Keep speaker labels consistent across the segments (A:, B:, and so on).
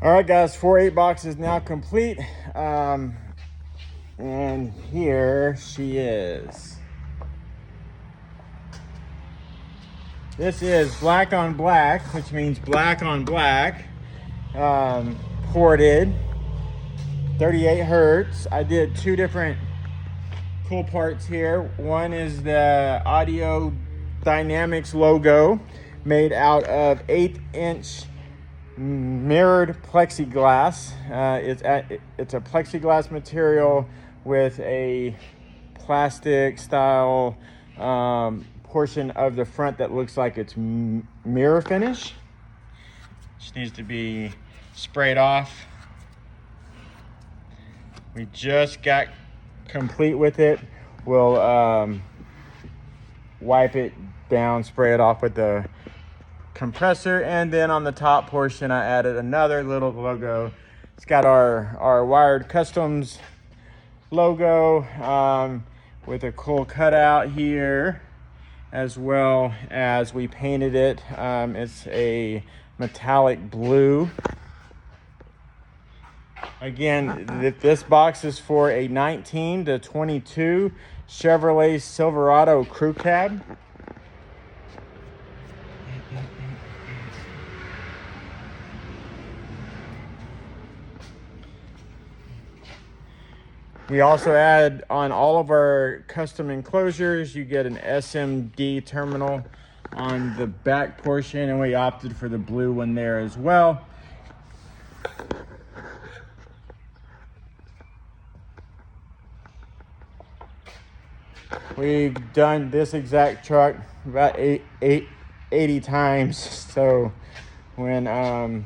A: All right, guys, 4.8 box is now complete. And here she is. This is black on black, which means black on black, ported, 38 hertz. I did two different cool parts here. One is the Audio Dynamics logo made out of 1/8" mirrored plexiglass. It's a plexiglass material with a plastic style portion of the front that looks like it's mirror finish. Just needs to be sprayed off. We just got complete with it. We'll wipe it down, spray it off with the compressor, and then on the top portion I added another little logo. It's got our Wired Customs logo with a cool cutout here, as well as we painted it. It's a metallic blue. Again, this box is for a 19 to 22 Chevrolet Silverado crew cab. We also add on all of our custom enclosures, you get an SMD terminal on the back portion, and we opted for the blue one there as well. We've done this exact truck about 80 times, so when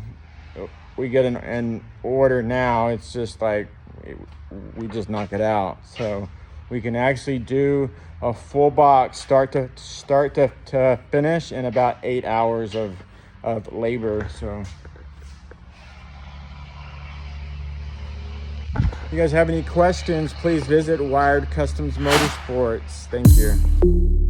A: we get an order now, it's just like we just knock it out. So we can actually do a full box start to finish in about 8 hours of labor. So if you guys have any questions, please visit Wired Customs Motorsports. Thank you.